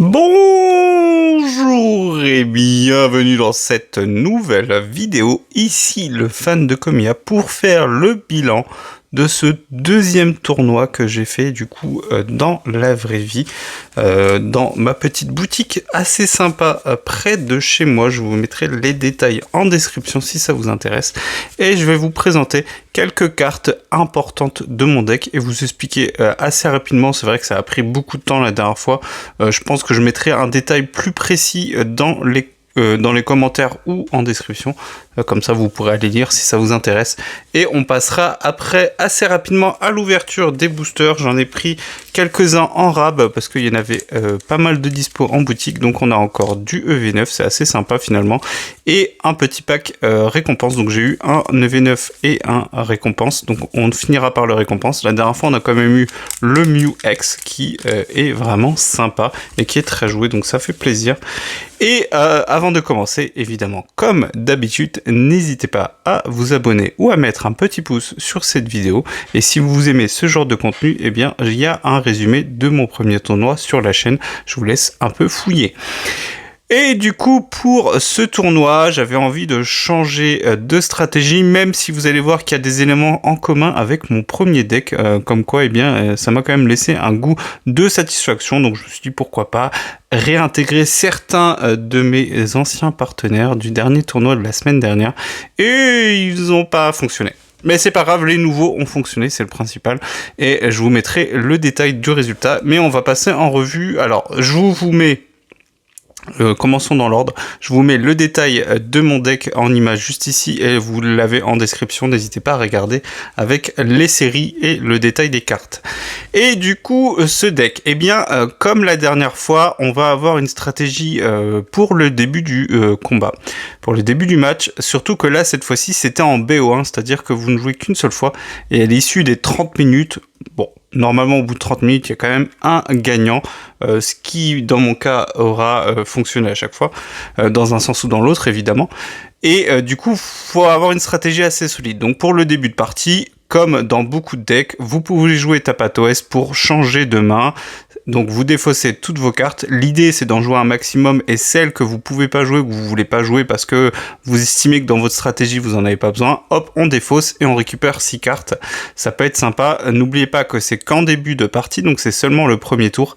Bonjour et bienvenue dans cette nouvelle vidéo, ici le fan de Kamiya pour faire le bilan de ce deuxième tournoi que j'ai fait du coup dans la vraie vie, dans ma petite boutique assez sympa près de chez moi. Je vous mettrai les détails en description si ça vous intéresse et je vais vous présenter quelques cartes importantes de mon deck et vous expliquer assez rapidement. C'est vrai que ça a pris beaucoup de temps la dernière fois, je pense que je mettrai un détail plus précis dans les commentaires ou en description, comme ça vous pourrez aller lire si ça vous intéresse. Et on passera après assez rapidement à l'ouverture des boosters. J'en ai pris quelques-uns en rab parce qu'il y en avait pas mal de dispo en boutique, donc on a encore du EV9, c'est assez sympa finalement, et un petit pack récompense. Donc j'ai eu un EV9 et un récompense, donc on finira par le récompense. La dernière fois on a quand même eu le Mew X qui est vraiment sympa et qui est très joué, donc ça fait plaisir. Et avant de commencer, évidemment, comme d'habitude, n'hésitez pas à vous abonner ou à mettre un petit pouce sur cette vidéo. Et si vous aimez ce genre de contenu, eh bien, il y a un résumé de mon premier tournoi sur la chaîne. Je vous laisse un peu fouiller. Et du coup, pour ce tournoi, j'avais envie de changer de stratégie, même si vous allez voir qu'il y a des éléments en commun avec mon premier deck, comme quoi, eh bien, ça m'a quand même laissé un goût de satisfaction. Donc, je me suis dit, pourquoi pas réintégrer certains de mes anciens partenaires du dernier tournoi de la semaine dernière. Et ils n'ont pas fonctionné. Mais c'est pas grave, les nouveaux ont fonctionné, c'est le principal. Et je vous mettrai le détail du résultat. Mais on va passer en revue. Alors, je vous mets... commençons dans l'ordre. Je vous mets le détail de mon deck en image juste ici et vous l'avez en description. N'hésitez pas à regarder avec les séries et le détail des cartes. Et du coup, ce deck, eh bien, comme la dernière fois, on va avoir une stratégie pour le début du combat, pour le début du match. Surtout que là, cette fois-ci, c'était en BO1, c'est-à-dire que vous ne jouez qu'une seule fois et à l'issue des 30 minutes, bon, normalement au bout de 30 minutes, il y a quand même un gagnant, ce qui dans mon cas aura fonctionné à chaque fois, dans un sens ou dans l'autre évidemment. Et du coup, faut avoir une stratégie assez solide. Donc pour le début de partie, comme dans beaucoup de decks, vous pouvez jouer Tapatoes pour changer de main. Donc vous défaussez toutes vos cartes. L'idée c'est d'en jouer un maximum et celles que vous pouvez pas jouer, que vous voulez pas jouer parce que vous estimez que dans votre stratégie vous en avez pas besoin, hop, on défausse et on récupère 6 cartes. Ça peut être sympa. N'oubliez pas que c'est qu'en début de partie, donc c'est seulement le premier tour.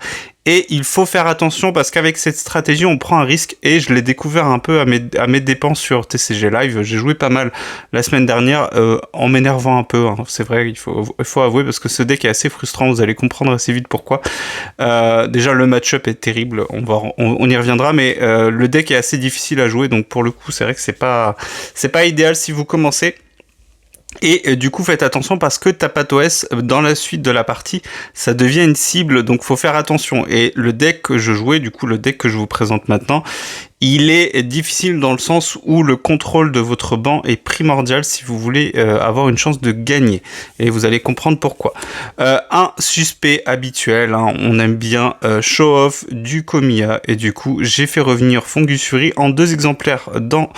Et il faut faire attention parce qu'avec cette stratégie, on prend un risque et je l'ai découvert un peu à mes dépenses sur TCG Live. J'ai joué pas mal la semaine dernière en m'énervant un peu. Hein. C'est vrai, il faut avouer parce que ce deck est assez frustrant. Vous allez comprendre assez vite pourquoi. Déjà, le match-up est terrible. On y reviendra, mais le deck est assez difficile à jouer. Donc pour le coup, c'est vrai que c'est pas idéal si vous commencez. Et du coup faites attention parce que Tapatoes dans la suite de la partie ça devient une cible, donc faut faire attention. Et le deck que je jouais, du coup le deck que je vous présente maintenant, il est difficile dans le sens où le contrôle de votre banc est primordial si vous voulez avoir une chance de gagner. Et vous allez comprendre pourquoi. Un suspect habituel, hein, on aime bien show off du Kamiya. Et du coup, j'ai fait revenir Fungus Fury en 2 exemplaires dans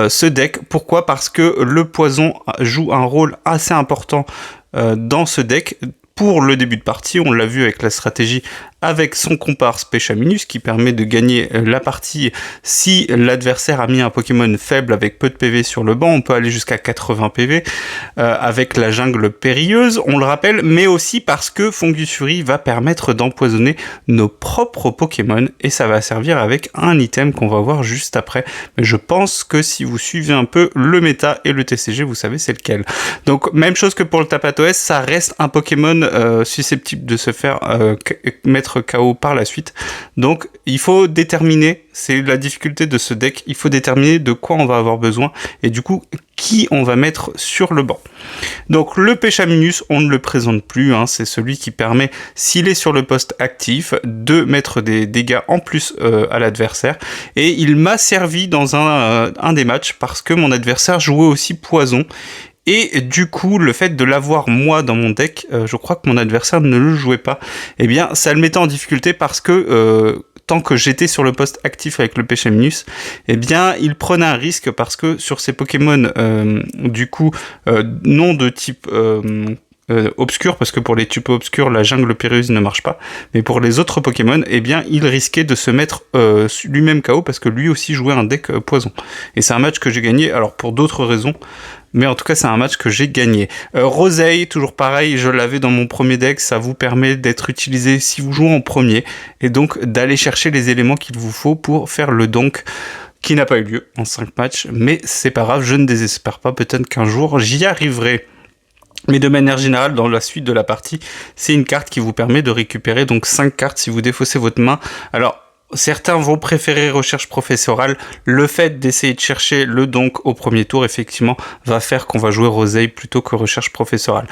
ce deck. Pourquoi ? Parce que le poison joue un rôle assez important dans ce deck. Pour le début de partie, on l'a vu avec la stratégie avec son comparse Pechaminus qui permet de gagner la partie si l'adversaire a mis un Pokémon faible avec peu de PV sur le banc. On peut aller jusqu'à 80 PV avec la jungle périlleuse, on le rappelle, mais aussi parce que Fungus Fury va permettre d'empoisonner nos propres Pokémon et ça va servir avec un item qu'on va voir juste après. Mais je pense que si vous suivez un peu le méta et le TCG, vous savez c'est lequel. Donc même chose que pour le Tapatoes, ça reste un Pokémon susceptible de se faire mettre KO par la suite. Donc il faut déterminer, c'est la difficulté de ce deck, il faut déterminer de quoi on va avoir besoin et du coup qui on va mettre sur le banc. Donc le Pechaminus, on ne le présente plus, hein, c'est celui qui permet, s'il est sur le poste actif, de mettre des dégâts en plus à l'adversaire. Et il m'a servi dans un des matchs parce que mon adversaire jouait aussi poison. Et du coup, le fait de l'avoir moi dans mon deck, je crois que mon adversaire ne le jouait pas, eh bien ça le mettait en difficulté parce que tant que j'étais sur le poste actif avec le Pechaminus, eh bien il prenait un risque parce que sur ces Pokémon du coup non de type obscur, parce que pour les types obscurs, la jungle Péruse ne marche pas. Mais pour les autres Pokémon, eh bien, il risquait de se mettre lui-même KO, parce que lui aussi jouait un deck poison. Et c'est un match que j'ai gagné, alors pour d'autres raisons, mais en tout cas, c'est un match que j'ai gagné. Rosei, toujours pareil, je l'avais dans mon premier deck, ça vous permet d'être utilisé si vous jouez en premier, et donc d'aller chercher les éléments qu'il vous faut pour faire le donk, qui n'a pas eu lieu en 5 matchs, mais c'est pas grave, je ne désespère pas, peut-être qu'un jour j'y arriverai. Mais de manière générale, dans la suite de la partie, c'est une carte qui vous permet de récupérer donc 5 cartes si vous défaussez votre main. Alors, certains vont préférer recherche professorale. Le fait d'essayer de chercher le donk au premier tour, effectivement, va faire qu'on va jouer Rosei plutôt que recherche professorale.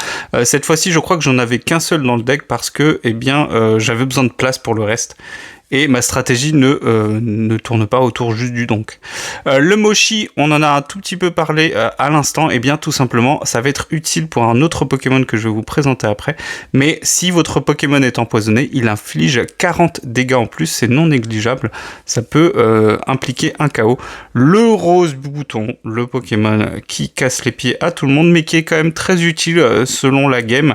Cette fois-ci, je crois que j'en avais qu'un seul dans le deck parce que, eh bien, j'avais besoin de place pour le reste. Et ma stratégie ne tourne pas autour juste du donk. Le Moshi, on en a un tout petit peu parlé à l'instant, et bien tout simplement, ça va être utile pour un autre Pokémon que je vais vous présenter après. Mais si votre Pokémon est empoisonné, il inflige 40 dégâts en plus, c'est non négligeable. Ça peut impliquer un KO. Le Rose Bouton, le Pokémon qui casse les pieds à tout le monde, mais qui est quand même très utile selon la game.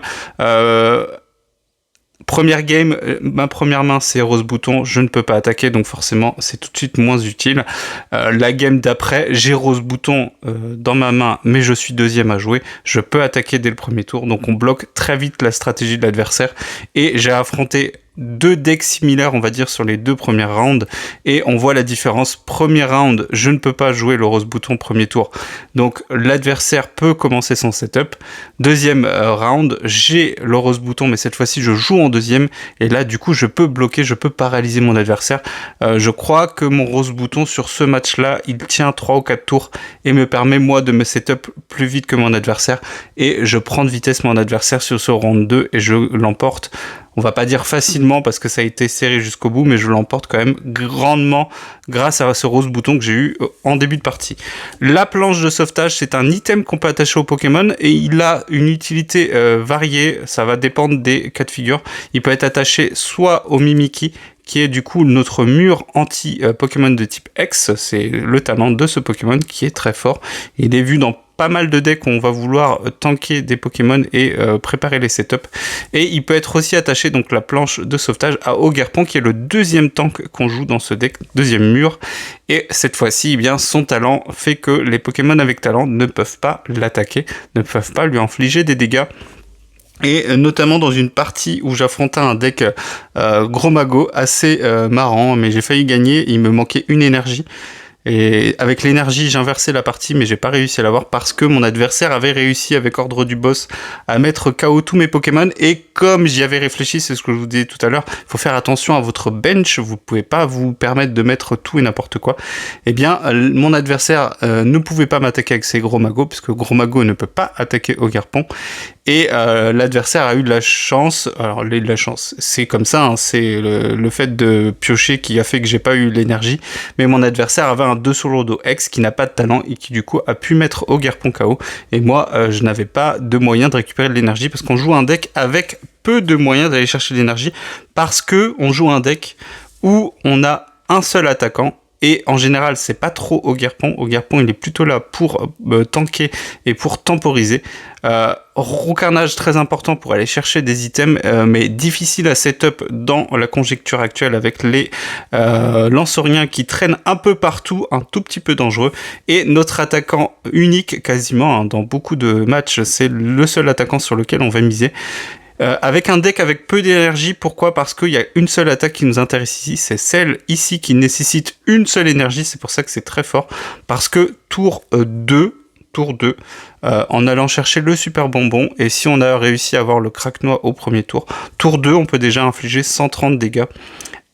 Première game, ma première main c'est Rose Bouton, je ne peux pas attaquer, donc forcément c'est tout de suite moins utile. La game d'après, j'ai Rose Bouton dans ma main, mais je suis deuxième à jouer, je peux attaquer dès le premier tour, donc on bloque très vite la stratégie de l'adversaire, et j'ai affronté 2 decks similaires, on va dire, sur les 2 premières rounds, et on voit la différence. Premier round, je ne peux pas jouer le Rose Bouton premier tour, donc l'adversaire peut commencer son setup. Deuxième round, j'ai le Rose Bouton, mais cette fois-ci je joue en deuxième, et là du coup je peux bloquer, je peux paralyser mon adversaire. Je crois que mon Rose Bouton sur ce match-là, il tient 3 ou 4 tours, et me permet moi de me setup plus vite que mon adversaire, et je prends de vitesse mon adversaire sur ce round 2, et je l'emporte. On va pas dire facilement parce que ça a été serré jusqu'au bout, mais je l'emporte quand même grandement grâce à ce Rose Bouton que j'ai eu en début de partie. La planche de sauvetage, c'est un item qu'on peut attacher au Pokémon et il a une utilité variée, ça va dépendre des cas de figure. Il peut être attaché soit au Mimikyu, qui est du coup notre mur anti-Pokémon de type X, c'est le talent de ce Pokémon qui est très fort. Il est vu dans pas mal de decks où on va vouloir tanker des Pokémon et préparer les setups. Et il peut être aussi attaché, donc la planche de sauvetage, à Ogerpon, qui est le deuxième tank qu'on joue dans ce deck, deuxième mur. Et cette fois-ci, eh bien, son talent fait que les Pokémon avec talent ne peuvent pas l'attaquer, ne peuvent pas lui infliger des dégâts. Et notamment dans une partie où j'affrontais un deck Gros-Mago assez marrant, mais j'ai failli gagner, il me manquait une énergie. Et avec l'énergie, j'ai inversé la partie, mais j'ai pas réussi à l'avoir parce que mon adversaire avait réussi avec ordre du boss à mettre KO tous mes Pokémon. Et comme j'y avais réfléchi, c'est ce que je vous disais tout à l'heure, il faut faire attention à votre bench. Vous pouvez pas vous permettre de mettre tout et n'importe quoi. Eh bien, mon adversaire ne pouvait pas m'attaquer avec ses Gros-Mago, puisque Gros-Mago ne peut pas attaquer Ogerpon. Et l'adversaire a eu de la chance. Alors, la chance, c'est comme ça, hein, c'est le fait de piocher qui a fait que j'ai pas eu l'énergie. Mais mon adversaire avait un 2 sur l'Odo X qui n'a pas de talent et qui du coup a pu mettre Ogerpon KO. Et moi, je n'avais pas de moyen de récupérer de l'énergie parce qu'on joue un deck avec peu de moyens d'aller chercher de l'énergie parce que on joue un deck où on a un seul attaquant. Et en général, c'est pas trop Ogerpon. Ogerpon, il est plutôt là pour tanker et pour temporiser. Roucarnage très important pour aller chercher des items, mais difficile à setup dans la conjecture actuelle avec les lansoriens qui traînent un peu partout, un tout petit peu dangereux. Et notre attaquant unique, quasiment, hein, dans beaucoup de matchs, c'est le seul attaquant sur lequel on va miser. Avec un deck avec peu d'énergie, pourquoi ? Parce qu'il y a une seule attaque qui nous intéresse ici, c'est celle ici qui nécessite une seule énergie, c'est pour ça que c'est très fort, parce que tour 2, en allant chercher le super bonbon, et si on a réussi à avoir le craque-noix au premier tour, tour 2, on peut déjà infliger 130 dégâts.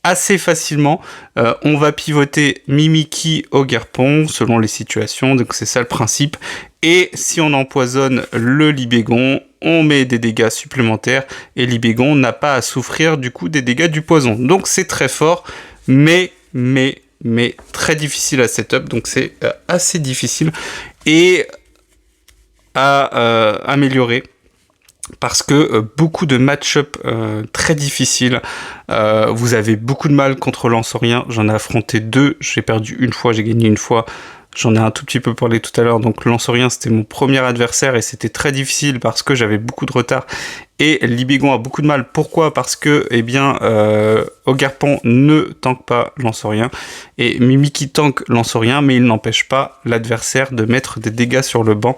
Assez facilement, on va pivoter Mimikyu, Ogerpon, selon les situations, donc c'est ça le principe, et si on empoisonne le Libégon, on met des dégâts supplémentaires, et Libégon n'a pas à souffrir du coup des dégâts du poison. Donc c'est très fort, mais très difficile à setup, donc c'est assez difficile, et à améliorer. Parce que beaucoup de match-up très difficiles, vous avez beaucoup de mal contre Lansoriens, j'en ai affronté 2, j'ai perdu une fois, j'ai gagné une fois, J'en ai un tout petit peu parlé tout à l'heure, donc Lansorien c'était mon premier adversaire et c'était très difficile parce que j'avais beaucoup de retard et Libégon a beaucoup de mal. Pourquoi? Parce que, eh bien, Ogarpon ne tank pas Lansorien et Mimikyu tank Lansorien, mais il n'empêche pas l'adversaire de mettre des dégâts sur le banc.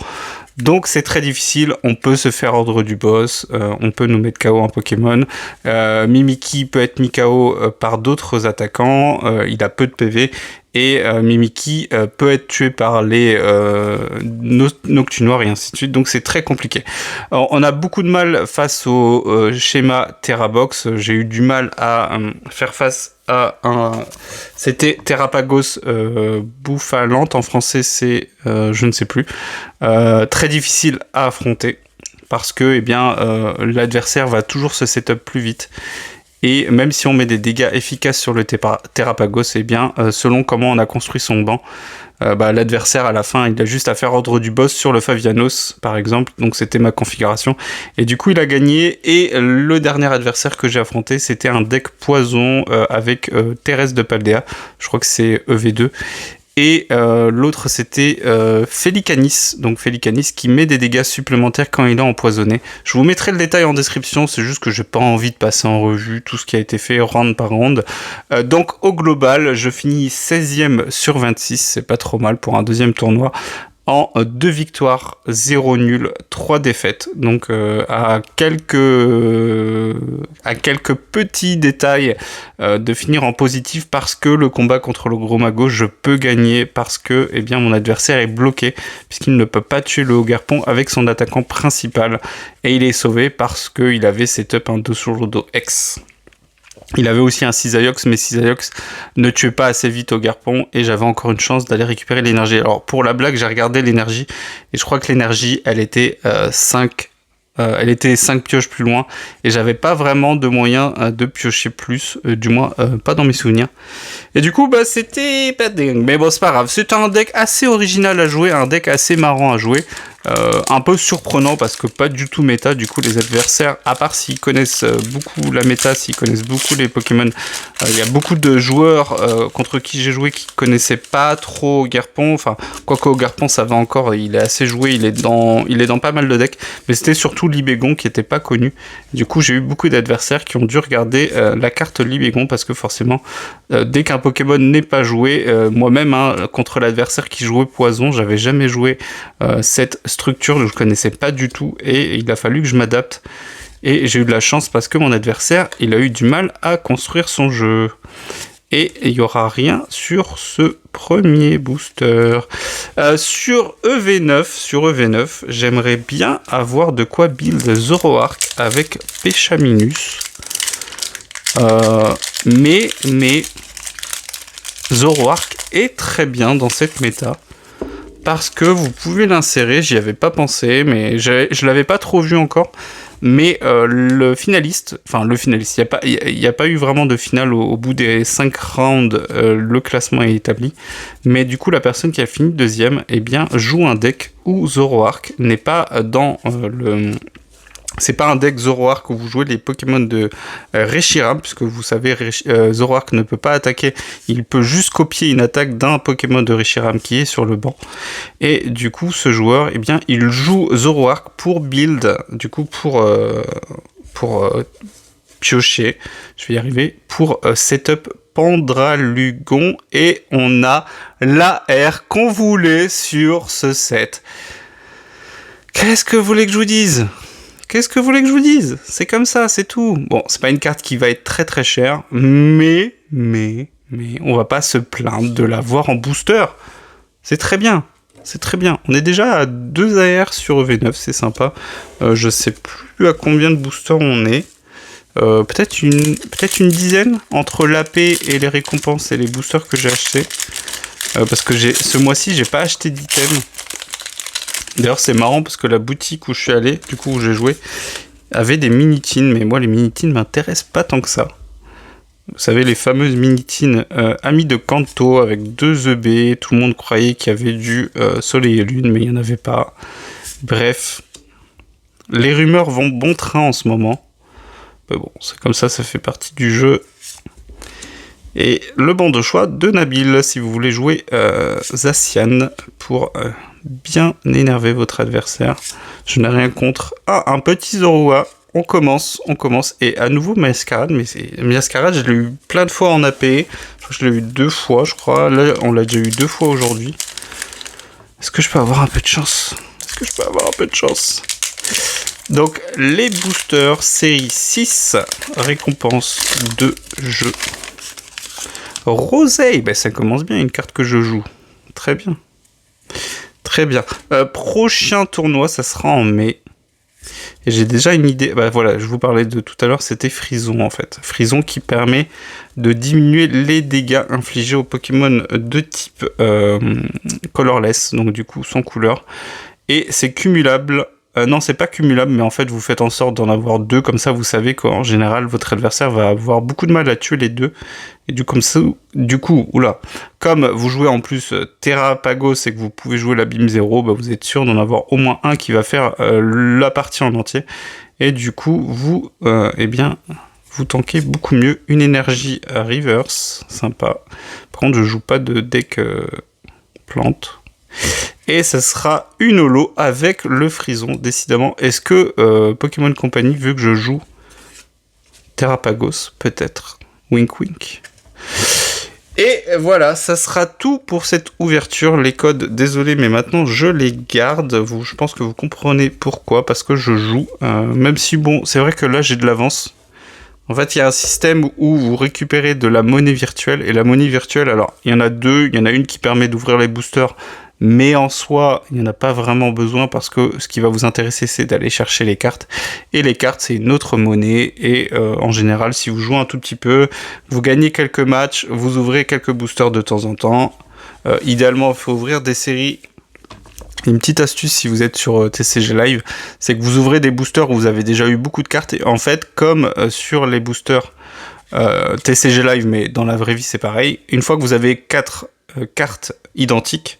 Donc c'est très difficile, on peut se faire ordre du boss, on peut nous mettre KO un Pokémon. Mimikyu peut être mis KO par d'autres attaquants, il a peu de PV. Et Mimikyu peut être tué par les Noctunoirs et ainsi de suite, donc c'est très compliqué. Alors, on a beaucoup de mal face au schéma Terrabox, j'ai eu du mal à faire face à un... C'était Terrapagos Bouffalante, en français c'est je ne sais plus, très difficile à affronter, parce que eh bien, l'adversaire va toujours se setup plus vite. Et même si on met des dégâts efficaces sur le Terrapagos, eh bien, selon comment on a construit son banc, l'adversaire à la fin, il a juste à faire ordre du boss sur le Favianos, par exemple. Donc c'était ma configuration. Et du coup, il a gagné. Et le dernier adversaire que j'ai affronté, c'était un deck poison avec Thérèse de Paldea. Je crois que c'est EV2. Et l'autre c'était Félicanis, donc Félicanis qui met des dégâts supplémentaires quand il est empoisonné. Je vous mettrai le détail en description, c'est juste que j'ai pas envie de passer en revue tout ce qui a été fait round par round. Donc au global, je finis 16e sur 26, c'est pas trop mal pour un deuxième tournoi. En 2 victoires, 0 nul, 3 défaites. Donc à quelques petits détails de finir en positif parce que le combat contre le gros mago, je peux gagner parce que eh bien, mon adversaire est bloqué puisqu'il ne peut pas tuer le Ogarpon avec son attaquant principal. Et il est sauvé parce qu'il avait setup un Dosurudo X. Il avait aussi un Cisaiox, mais Cisaiox ne tuait pas assez vite Ogarpon et j'avais encore une chance d'aller récupérer l'énergie. Alors pour la blague, j'ai regardé l'énergie et je crois que l'énergie, elle était 5 pioches plus loin et j'avais pas vraiment de moyen de piocher plus, du moins pas dans mes souvenirs. Et du coup, c'était pas dingue, mais bon, c'est pas grave. C'est un deck assez original à jouer, un deck assez marrant à jouer. Un peu surprenant parce que pas du tout méta, du coup les adversaires, à part s'ils connaissent beaucoup la méta, s'ils connaissent beaucoup les Pokémon, il y a beaucoup de joueurs contre qui j'ai joué qui connaissaient pas trop Ogarpon, enfin quoique Ogarpon ça va encore, il est assez joué, il est dans pas mal de decks, mais c'était surtout Libégon qui était pas connu. Du coup j'ai eu beaucoup d'adversaires qui ont dû regarder la carte Libégon parce que forcément dès qu'un Pokémon n'est pas joué, moi-même contre l'adversaire qui jouait Poison, j'avais jamais joué cette structure que je connaissais pas du tout et il a fallu que je m'adapte et j'ai eu de la chance parce que mon adversaire il a eu du mal à construire son jeu et il y aura rien sur ce premier booster. Sur EV9 j'aimerais bien avoir de quoi build Zoroark avec Péchaminus, mais Zoroark est très bien dans cette méta parce que vous pouvez l'insérer, j'y avais pas pensé, mais je l'avais pas trop vu encore. Mais le finaliste, il n'y a pas eu vraiment de finale au bout des 5 rounds, le classement est établi. Mais du coup, la personne qui a fini deuxième, eh bien, joue un deck où Zoroark n'est pas dans le... C'est pas un deck Zoroark où vous jouez les Pokémon de Reshiram, puisque vous savez, Zoroark ne peut pas attaquer, il peut juste copier une attaque d'un Pokémon de Reshiram qui est sur le banc. Et du coup, ce joueur, eh bien, il joue Zoroark pour build, du coup, pour piocher, je vais y arriver, pour setup Pandralugon, et on a l'AR qu'on voulait sur ce set. Qu'est-ce que vous voulez que je vous dise ? C'est comme ça, c'est tout. Bon, c'est pas une carte qui va être très très chère, mais on va pas se plaindre de l'avoir en booster. C'est très bien. On est déjà à 2 AR sur EV9, c'est sympa. Je sais plus à combien de boosters on est. Peut-être une dizaine entre l'AP et les récompenses et les boosters que j'ai achetés. Parce que ce mois-ci, j'ai pas acheté d'items. D'ailleurs, c'est marrant parce que la boutique où je suis allé, du coup où j'ai joué, avait des minitines, mais moi les minitines m'intéressent pas tant que ça. Vous savez, les fameuses minitines amies de Kanto avec 2 EB, tout le monde croyait qu'il y avait du Soleil et Lune, mais il n'y en avait pas. Bref, les rumeurs vont bon train en ce moment. Mais bon, c'est comme ça fait partie du jeu. Et le banc de choix de Nabil, si vous voulez jouer Zacian pour bien énerver votre adversaire. Je n'ai rien contre. Ah, un petit Zorua. On commence. Et à nouveau Mascarade, mais Mascarade, je l'ai eu plein de fois en AP. Je l'ai eu 2 fois, je crois. Là, on l'a déjà eu 2 fois aujourd'hui. Est-ce que je peux avoir un peu de chance? Donc, les boosters série 6, récompense de jeu. Rosé, ben ça commence bien, une carte que je joue. Très bien. Prochain tournoi, ça sera en mai. Et j'ai déjà une idée. Bah voilà, je vous parlais de tout à l'heure, c'était Frison en fait. Frison qui permet de diminuer les dégâts infligés aux Pokémon de type colorless, donc du coup sans couleur. Et c'est cumulable. Non, c'est pas cumulable, mais en fait, vous faites en sorte d'en avoir 2. Comme ça, vous savez qu'en général, votre adversaire va avoir beaucoup de mal à tuer les 2. Et du coup, comme vous jouez en plus Terrapagos et que vous pouvez jouer l'Abîme 0, bah, vous êtes sûr d'en avoir au moins un qui va faire la partie en entier. Et du coup, vous tankez beaucoup mieux. Une énergie reverse, sympa. Par contre, je joue pas de deck plante. Et ça sera une holo avec le Frison, décidément. Est-ce que Pokémon Company veut que je joue Terrapagos? Peut-être. Wink wink. Et voilà, ça sera tout pour cette ouverture. Les codes, désolé, mais maintenant je les garde. Je pense que vous comprenez pourquoi. Parce que je joue. Même si, bon, c'est vrai que là j'ai de l'avance. En fait, il y a un système où vous récupérez de la monnaie virtuelle. Et la monnaie virtuelle, alors, il y en a 2. Il y en a une qui permet d'ouvrir les boosters. Mais en soi, il n'y en a pas vraiment besoin parce que ce qui va vous intéresser, c'est d'aller chercher les cartes. Et les cartes, c'est une autre monnaie. Et en général, si vous jouez un tout petit peu, vous gagnez quelques matchs, vous ouvrez quelques boosters de temps en temps. Idéalement, il faut ouvrir des séries. Une petite astuce si vous êtes sur TCG Live, c'est que vous ouvrez des boosters où vous avez déjà eu beaucoup de cartes. Et en fait, comme sur les boosters TCG Live, mais dans la vraie vie, c'est pareil. Une fois que vous avez 4 cartes identiques,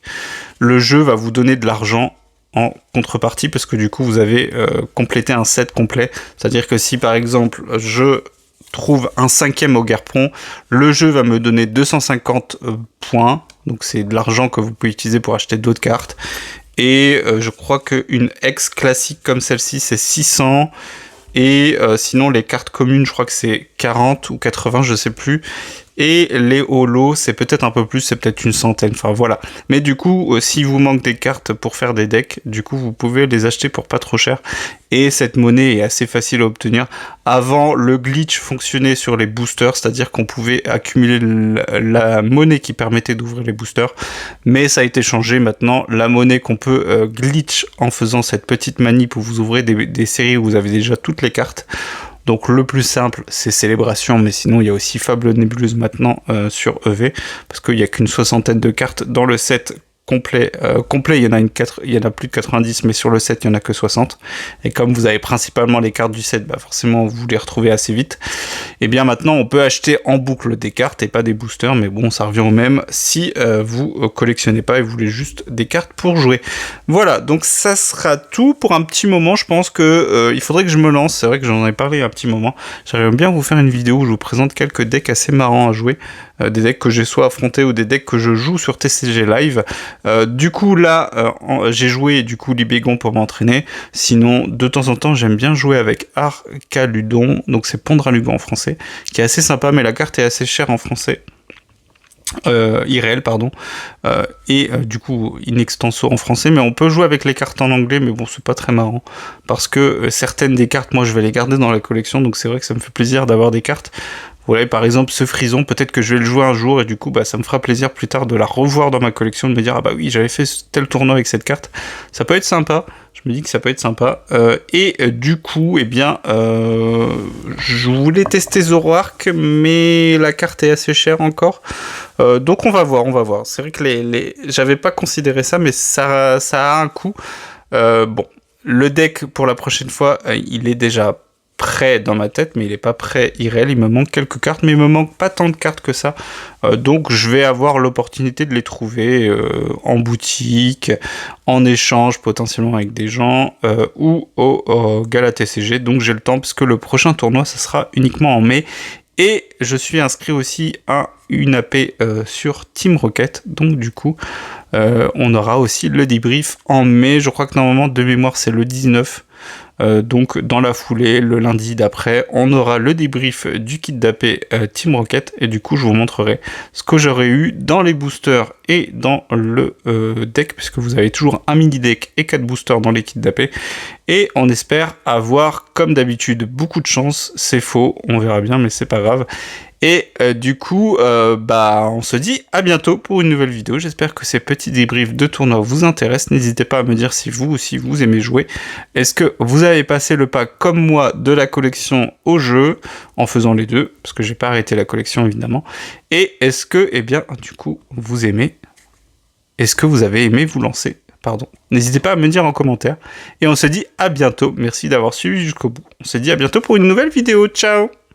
le jeu va vous donner de l'argent en contrepartie parce que du coup vous avez complété un set complet. C'est-à-dire que si par exemple je trouve un 5e au Garpon, le jeu va me donner 250 points, donc c'est de l'argent que vous pouvez utiliser pour acheter d'autres cartes. Et je crois qu'une ex classique comme celle-ci c'est 600. Et sinon les cartes communes je crois que c'est 40 ou 80, je sais plus. Et les holos, c'est peut-être un peu plus, c'est peut-être une centaine, enfin voilà. Mais du coup, si vous manque des cartes pour faire des decks, du coup, vous pouvez les acheter pour pas trop cher. Et cette monnaie est assez facile à obtenir. Avant, le glitch fonctionnait sur les boosters, c'est-à-dire qu'on pouvait accumuler la monnaie qui permettait d'ouvrir les boosters. Mais ça a été changé maintenant. La monnaie qu'on peut glitch en faisant cette petite manip où vous ouvrez des séries où vous avez déjà toutes les cartes. Donc le plus simple, c'est Célébration, mais sinon il y a aussi Fable Nébuleuse maintenant sur EV, parce qu'il n'y a qu'une 60aine de cartes dans le set complet. Il y en a plus de 90, mais sur le set, il n'y en a que 60. Et comme vous avez principalement les cartes du set, bah forcément, vous les retrouvez assez vite. Et bien maintenant, on peut acheter en boucle des cartes et pas des boosters, mais bon, ça revient au même si vous collectionnez pas et vous voulez juste des cartes pour jouer. Voilà, donc ça sera tout pour un petit moment. Je pense que il faudrait que je me lance. C'est vrai que j'en ai parlé un petit moment. J'aimerais bien vous faire une vidéo où je vous présente quelques decks assez marrants à jouer. Des decks que j'ai soit affrontés ou des decks que je joue sur TCG Live. Du coup là j'ai joué du coup Libégon pour m'entraîner. Sinon de temps en temps j'aime bien jouer avec Arcaludon, donc c'est Pondralugon en français, qui est assez sympa, mais la carte est assez chère en français. Irréel pardon, du coup in extenso en français, mais on peut jouer avec les cartes en anglais, mais bon c'est pas très marrant parce que certaines des cartes moi je vais les garder dans la collection, donc c'est vrai que ça me fait plaisir d'avoir des cartes. Vous voyez, par exemple, ce Frison, peut-être que je vais le jouer un jour, et du coup, bah, ça me fera plaisir plus tard de la revoir dans ma collection, de me dire, ah bah oui, j'avais fait tel tournoi avec cette carte. Ça peut être sympa. Je me dis que ça peut être sympa. Du coup, eh bien, je voulais tester Zoroark, mais la carte est assez chère encore. Donc on va voir. C'est vrai que j'avais pas considéré ça, mais ça a un coût. Bon, le deck, pour la prochaine fois, il est déjà prêt dans ma tête, mais il est pas prêt irréel, il me manque quelques cartes, mais il me manque pas tant de cartes que ça, donc je vais avoir l'opportunité de les trouver en boutique, en échange potentiellement avec des gens, ou au Gala TCG, donc j'ai le temps, parce que le prochain tournoi, ça sera uniquement en mai, Et je suis inscrit aussi à une AP sur Team Rocket. Donc du coup, on aura aussi le débrief en mai. Je crois que normalement, de mémoire, c'est le 19. Donc dans la foulée, le lundi d'après, on aura le débrief du kit d'AP Team Rocket. Et du coup, je vous montrerai ce que j'aurais eu dans les boosters et dans le deck, puisque vous avez toujours un mini deck et 4 boosters dans les kits d'AP. Et on espère avoir, comme d'habitude, beaucoup de chance. C'est faux, on verra bien, mais c'est pas grave. Et du coup, on se dit à bientôt pour une nouvelle vidéo. J'espère que ces petits débriefs de tournoi vous intéressent. N'hésitez pas à me dire si vous aussi vous aimez jouer. Est-ce que vous avez passé le pas comme moi de la collection au jeu en faisant les deux, parce que j'ai pas arrêté la collection évidemment. Et est-ce que, eh bien, du coup, vous aimez? Est-ce que vous avez aimé vous lancer? Pardon. N'hésitez pas à me dire en commentaire. Et on se dit à bientôt. Merci d'avoir suivi jusqu'au bout. On se dit à bientôt pour une nouvelle vidéo. Ciao!